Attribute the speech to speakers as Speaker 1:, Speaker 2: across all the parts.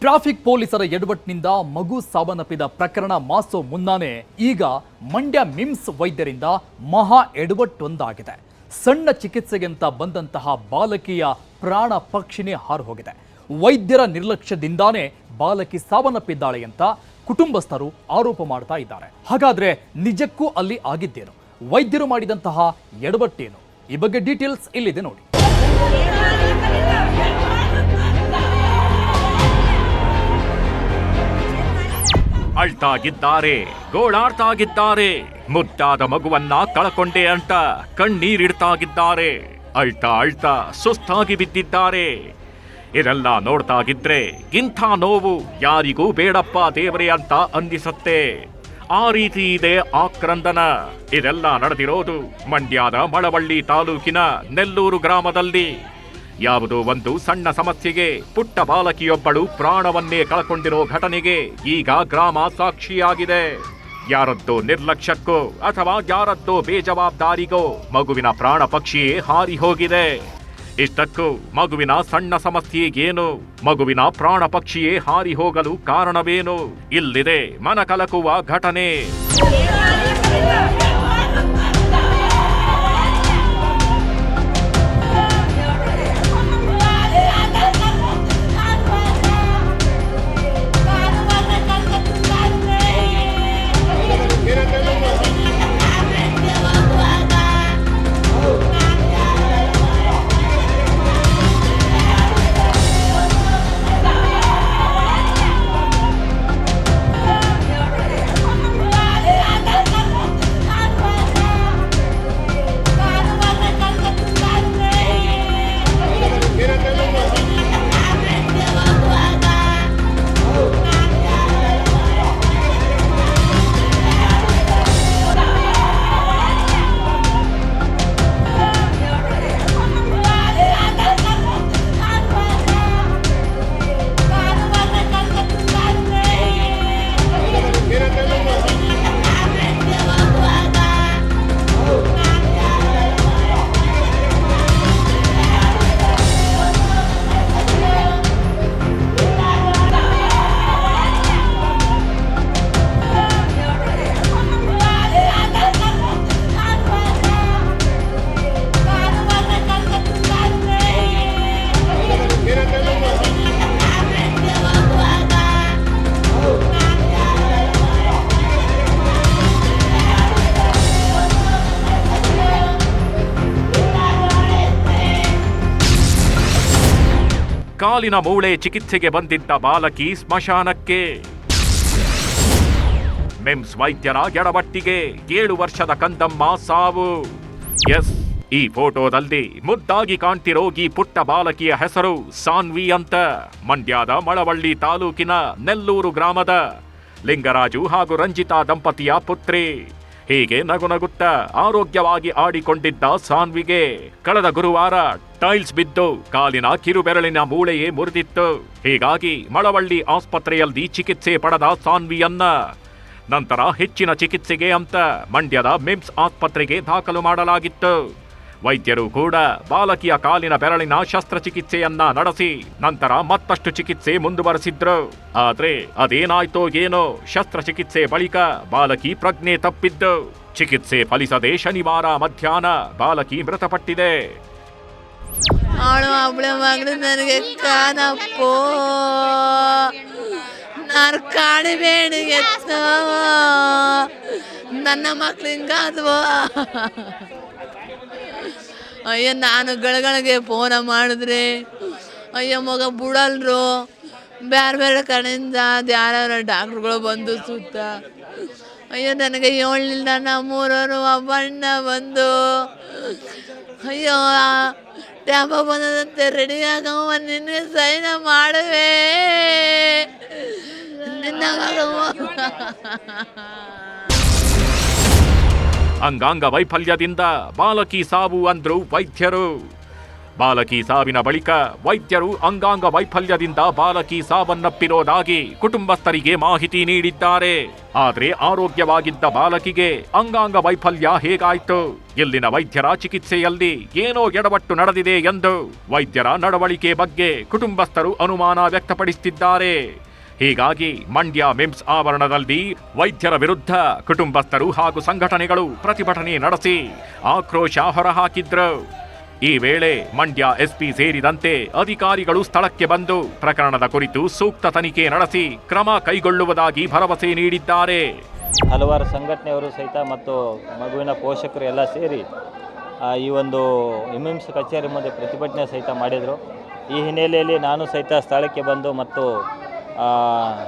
Speaker 1: Traffic ಪೊಲೀಸರ ಎಡವಟ್ಟಿನಿಂದ ಮಗು ಸಾವನ್ನಪ್ಪಿದ ಪ್ರಕರಣ ಮಾಸೋ ಮುನ್ನಾನೇ ಈಗ ಮಂಡ್ಯ ಮಿಮ್ಸ್ ವೈದ್ಯರಿಂದ ಮಹಾ ಎಡವಟ್ಟೊಂದಾಗಿದೆ. ಸಣ್ಣ ಚಿಕಿತ್ಸೆಗೆಂತ ಬಂದಂತಹ ಬಾಲಕಿಯ ಪ್ರಾಣ ಪಕ್ಷಿನೇ ಹಾರು ಹೋಗಿದೆ. ವೈದ್ಯರ ನಿರ್ಲಕ್ಷ್ಯದಿಂದಾನೇ ಬಾಲಕಿ ಸಾವನ್ನಪ್ಪಿದ್ದಾಳೆ ಅಂತ ಕುಟುಂಬಸ್ಥರು ಆರೋಪ ಮಾಡ್ತಾ ಇದ್ದಾರೆ. ಹಾಗಾದ್ರೆ ನಿಜಕ್ಕೂ ಅಲ್ಲಿ ಆಗಿದ್ದೇನು? ವೈದ್ಯರು ಮಾಡಿದಂತಹ ಎಡವಟ್ಟೇನು? ಈ ಬಗ್ಗೆ ಡೀಟೇಲ್ಸ್ ಇಲ್ಲಿದೆ ನೋಡಿ.
Speaker 2: ಅಳ್ತಾಗಿದ್ದಾರೆ, ಗೋಳಾಡ್ತಾಗಿದ್ದಾರೆ, ಮುದ್ದಾದ ಮಗುವನ್ನ ಕಳಕೊಂಡೆ ಅಂತ ಕಣ್ಣೀರಿಡ್ತಾಗಿದ್ದಾರೆ, ಅಳ್ತಾ ಅಳ್ತಾ ಸುಸ್ತಾಗಿ ಬಿದ್ದಿದ್ದಾರೆ. ಇದೆಲ್ಲ ನೋಡ್ತಾಗಿದ್ರೆ ಇಂಥ ನೋವು ಯಾರಿಗೂ ಬೇಡಪ್ಪ ದೇವರೇ ಅಂತ ಅನ್ನಿಸುತ್ತೆ. ಆ ರೀತಿ ಇದೆ ಆಕ್ರಂದನ. ಇದೆಲ್ಲ ನಡೆದಿರೋದು ಮಂಡ್ಯದ ಮಳವಳ್ಳಿ ತಾಲೂಕಿನ ನೆಲ್ಲೂರು ಗ್ರಾಮದಲ್ಲಿ. ಯಾವುದೋ ಒಂದು ಸಣ್ಣ ಸಮಸ್ಯೆಗೆ ಪುಟ್ಟ ಬಾಲಕಿಯೊಬ್ಬಳು ಪ್ರಾಣವನ್ನೇ ಕಳ್ಕೊಂಡಿರೋ ಘಟನೆಗೆ ಈಗ ಗ್ರಾಮ ಸಾಕ್ಷಿಯಾಗಿದೆ. ಯಾರದ್ದೋ ನಿರ್ಲಕ್ಷ್ಯಕ್ಕೋ ಅಥವಾ ಯಾರದ್ದೋ ಬೇಜವಾಬ್ದಾರಿಗೋ ಮಗುವಿನ ಪ್ರಾಣ ಪಕ್ಷಿಯೇ ಹಾರಿ ಹೋಗಿದೆ. ಇಷ್ಟಕ್ಕೂ ಮಗುವಿನ ಸಣ್ಣ ಸಮಸ್ಯೆಗೇನು, ಮಗುವಿನ ಪ್ರಾಣ ಪಕ್ಷಿಯೇ ಹಾರಿ ಹೋಗಲು ಕಾರಣವೇನು? ಇಲ್ಲಿದೆ ಮನಕಲಕುವ ಘಟನೆ. ಕಾಲಿನ ಮೂಳೆ ಚಿಕಿತ್ಸೆಗೆ ಬಂದಿದ್ದ ಬಾಲಕಿ ಸ್ಮಶಾನಕ್ಕೆ. ಮಿಮ್ಸ್ ವೈದ್ಯರ ಎಡವಟ್ಟಿಗೆ 7 ವರ್ಷದ ಕಂದಮ್ಮ ಸಾವು. ಎಸ್, ಈ ಫೋಟೋದಲ್ಲಿ ಮುದ್ದಾಗಿ ಕಾಣ್ತಿರೋ ಈ ಪುಟ್ಟ ಬಾಲಕಿಯ ಹೆಸರು ಸಾನ್ವಿ ಅಂತ. ಮಂಡ್ಯದ ಮಳವಳ್ಳಿ ತಾಲೂಕಿನ ನೆಲ್ಲೂರು ಗ್ರಾಮದ ಲಿಂಗರಾಜು ಹಾಗೂ ರಂಜಿತಾ ದಂಪತಿಯ ಪುತ್ರಿ. ಹೀಗೆ ನಗುನಗುತ್ತ ಆರೋಗ್ಯವಾಗಿ ಆಡಿಕೊಂಡಿದ್ದ ಸಾನ್ವಿಗೆ ಕಳೆದ ಗುರುವಾರ ಟೈಲ್ಸ್ ಬಿದ್ದು ಕಾಲಿನ ಕಿರುಬೆರಳಿನ ಮೂಳೆಯೇ ಮುರಿದಿತ್ತು. ಹೀಗಾಗಿ ಮಳವಳ್ಳಿ ಆಸ್ಪತ್ರೆಯಲ್ಲಿ ಚಿಕಿತ್ಸೆ ಪಡೆದ ಸಾನ್ವಿಯನ್ನ ನಂತರ ಹೆಚ್ಚಿನ ಚಿಕಿತ್ಸೆಗೆ ಅಂತ ಮಂಡ್ಯದ ಮಿಮ್ಸ್ ಆಸ್ಪತ್ರೆಗೆ ದಾಖಲು ಮಾಡಲಾಗಿತ್ತು. ವೈದ್ಯರು ಕೂಡ ಬಾಲಕಿಯ ಕಾಲಿನ ಬೆರಳಿನ ಶಸ್ತ್ರಚಿಕಿತ್ಸೆಯನ್ನ ನಡೆಸಿ ನಂತರ ಮತ್ತಷ್ಟು ಚಿಕಿತ್ಸೆ ಮುಂದುವರೆಸಿದ್ರು. ಆದ್ರೆ ಅದೇನಾಯ್ತೋ ಏನೋ, ಶಸ್ತ್ರಚಿಕಿತ್ಸೆ ಬಳಿಕ ಬಾಲಕಿ ಪ್ರಜ್ಞೆ ತಪ್ಪಿದ್ದು. ಚಿಕಿತ್ಸೆ ಫಲಿಸದೆ ಶನಿವಾರ ಮಧ್ಯಾಹ್ನ ಬಾಲಕಿ ಮೃತಪಟ್ಟಿದೆ.
Speaker 3: ಅವಳು ಅವಳ ಮಗಳು ನನಗೆ ಕಾಣಪ್ಪೋ, ನಾನು ಕಾಣಬೇಡಿ ಎತ್ತು, ನನ್ನ ಮಕ್ಳು ಹಿಂಗಾದ್ವೋ. ಅಯ್ಯೋ, ನಾನು ಗಳಿಗೆ ಫೋನ ಮಾಡಿದ್ರೆ ಅಯ್ಯೋ ಮಗ ಬಿಡಲ್ರು, ಬೇರೆ ಬೇರೆ ಕಡೆಯಿಂದ ಅದು ಯಾರ್ಯಾರ ಡಾಕ್ಟ್ರುಗಳು ಬಂದು ಸುತ್ತ. ಅಯ್ಯೋ, ನನಗೆ ಹೇಳಲಿಲ್ಲ, ನಮ್ಮೂರವರು ಒಬ್ಬಣ್ಣ ಬಂದು ಅಯ್ಯೋ ಟ್ಯಾಂಪೋ ಬಂದದಂತೆ ರೆಡಿ ಆಗಮ್ಮ, ನಿನಗೆ ಸೈನ ಮಾಡುವೆ,
Speaker 2: ಅಂಗಾಂಗ ವೈಫಲ್ಯದಿಂದ ಬಾಲಕಿ ಸಾವು ಅಂದ್ರು ವೈದ್ಯರು. ಬಾಲಕಿ ಸಾವಿನ ಬಳಿಕ ವೈದ್ಯರು ಅಂಗಾಂಗ ವೈಫಲ್ಯದಿಂದ ಬಾಲಕಿ ಸಾವನ್ನಪ್ಪಿರೋದಾಗಿ ಕುಟುಂಬಸ್ಥರಿಗೆ ಮಾಹಿತಿ ನೀಡಿದ್ದಾರೆ. ಆದರೆ ಆರೋಗ್ಯವಾಗಿದ್ದ ಬಾಲಕಿಗೆ ಅಂಗಾಂಗ ವೈಫಲ್ಯ ಹೇಗಾಯ್ತು? ಇಲ್ಲಿನ ವೈದ್ಯರ ಚಿಕಿತ್ಸೆಯಲ್ಲಿ ಏನೋ ಎಡವಟ್ಟು ನಡೆದಿದೆ ಎಂದು ವೈದ್ಯರ ನಡವಳಿಕೆ ಬಗ್ಗೆ ಕುಟುಂಬಸ್ಥರು ಅನುಮಾನ ವ್ಯಕ್ತಪಡಿಸುತ್ತಿದ್ದಾರೆ. ಹೀಗಾಗಿ ಮಂಡ್ಯ ಮಿಮ್ಸ್ ಆವರಣದಲ್ಲಿ ವೈದ್ಯರ ವಿರುದ್ಧ ಕುಟುಂಬಸ್ಥರು ಹಾಗೂ ಸಂಘಟನೆಗಳು ಪ್ರತಿಭಟನೆ ನಡೆಸಿ ಆಕ್ರೋಶ ಹೊರಹಾಕಿದ್ರು. ಈ ವೇಳೆ ಮಂಡ್ಯ ಎಸ್ಪಿ ಸೇರಿದಂತೆ ಅಧಿಕಾರಿಗಳು ಸ್ಥಳಕ್ಕೆ ಬಂದು ಪ್ರಕರಣದ ಕುರಿತು ಸೂಕ್ತ ತನಿಖೆ ನಡೆಸಿ ಕ್ರಮ ಕೈಗೊಳ್ಳುವುದಾಗಿ ಭರವಸೆ ನೀಡಿದ್ದಾರೆ.
Speaker 4: ಹಲವಾರು ಸಂಘಟನೆಯವರು ಸಹಿತ ಮತ್ತು ಮಗುವಿನ ಪೋಷಕರು ಎಲ್ಲ ಸೇರಿ ಈ ಒಂದು ಮಿಮ್ಸ್ ಕಚೇರಿ ಮುಂದೆ ಪ್ರತಿಭಟನೆ ಸಹಿತ ಮಾಡಿದರು. ಈ ಹಿನ್ನೆಲೆಯಲ್ಲಿ ನಾನು ಸಹಿತ ಸ್ಥಳಕ್ಕೆ ಬಂದು ಮತ್ತು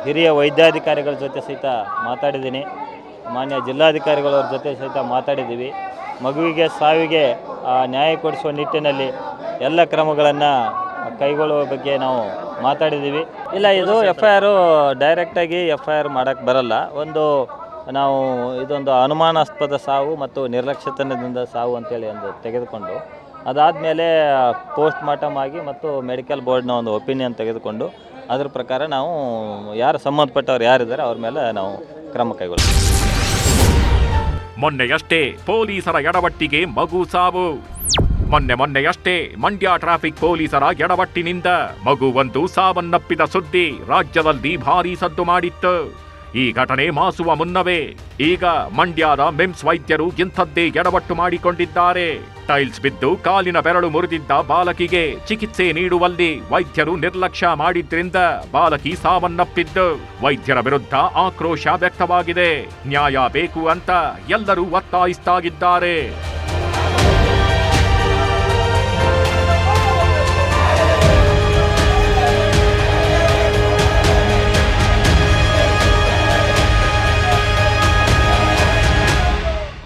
Speaker 4: ಹಿರಿಯ ವೈದ್ಯಾಧಿಕಾರಿಗಳ ಜೊತೆ ಸಹಿತ ಮಾತಾಡಿದ್ದೀನಿ. ಮಾನ್ಯ ಜಿಲ್ಲಾಧಿಕಾರಿಗಳವ್ರ ಜೊತೆ ಸಹಿತ ಮಾತಾಡಿದ್ದೀವಿ. ಮಗುವಿಗೆ ಸಾವಿಗೆ ನ್ಯಾಯ ಕೊಡಿಸುವ ನಿಟ್ಟಿನಲ್ಲಿ ಎಲ್ಲ ಕ್ರಮಗಳನ್ನು ಕೈಗೊಳ್ಳುವ ಬಗ್ಗೆ ನಾವು ಮಾತಾಡಿದ್ದೀವಿ. ಇಲ್ಲ, ಇದು FIR ಡೈರೆಕ್ಟಾಗಿ FIR ಮಾಡೋಕ್ಕೆ ಬರಲ್ಲ. ಇದೊಂದು ಅನುಮಾನಾಸ್ಪದ ಸಾವು ಮತ್ತು ನಿರ್ಲಕ್ಷ್ಯತನದಿಂದ ಸಾವು ಅಂತೇಳಿ ಒಂದು ತೆಗೆದುಕೊಂಡು ಅದಾದಮೇಲೆ ಪೋಸ್ಟ್ ಮಾರ್ಟಮ್ ಆಗಿ ಮತ್ತು ಮೆಡಿಕಲ್ ಬೋರ್ಡ್ನ ಒಂದು ಒಪಿನಿಯನ್ ತೆಗೆದುಕೊಂಡು ಅದ್ರ ಪ್ರಕಾರ ನಾವು ಯಾರು ಸಂಬಂಧಪಟ್ಟವ್ರು ಯಾರಿದ್ದಾರೆ ಅವ್ರ ಮೇಲೆ ನಾವು ಕ್ರಮ ಕೈಗೊಳ್ತೀವಿ.
Speaker 2: ಮೊನ್ನೆಯಷ್ಟೇ ಪೊಲೀಸರ ಎಡವಟ್ಟಿಗೆ ಮಗು ಸಾವು. ಮೊನ್ನೆಯಷ್ಟೇ ಮಂಡ್ಯ ಟ್ರಾಫಿಕ್ ಪೊಲೀಸರ ಎಡವಟ್ಟಿನಿಂದ ಮಗುವೊಂದು ಸಾವನ್ನಪ್ಪಿದ ಸುದ್ದಿ ರಾಜ್ಯದಲ್ಲಿ ಭಾರೀ ಸದ್ದು ಮಾಡಿತ್ತು. ಈ ಘಟನೆ ಮಾಸುವ ಮುನ್ನವೇ ಈಗ ಮಂಡ್ಯದ ಮಿಮ್ಸ್ ವೈದ್ಯರು ಇಂಥದ್ದೇ ಎಡವಟ್ಟು ಮಾಡಿಕೊಂಡಿದ್ದಾರೆ. ಟೈಲ್ಸ್ ಬಿದ್ದು ಕಾಲಿನ ಬೆರಳು ಮುರಿದಿದ್ದ ಬಾಲಕಿಗೆ ಚಿಕಿತ್ಸೆ ನೀಡುವಲ್ಲಿ ವೈದ್ಯರು ನಿರ್ಲಕ್ಷ್ಯ ಮಾಡಿದ್ರಿಂದ ಬಾಲಕಿ ಸಾವನ್ನಪ್ಪಿದ್ದು ವೈದ್ಯರ ವಿರುದ್ಧ ಆಕ್ರೋಶ ವ್ಯಕ್ತವಾಗಿದೆ. ನ್ಯಾಯ ಬೇಕು ಅಂತ ಎಲ್ಲರೂ ಒತ್ತಾಯಿಸ್ತಾ ಇದ್ದಾರೆ.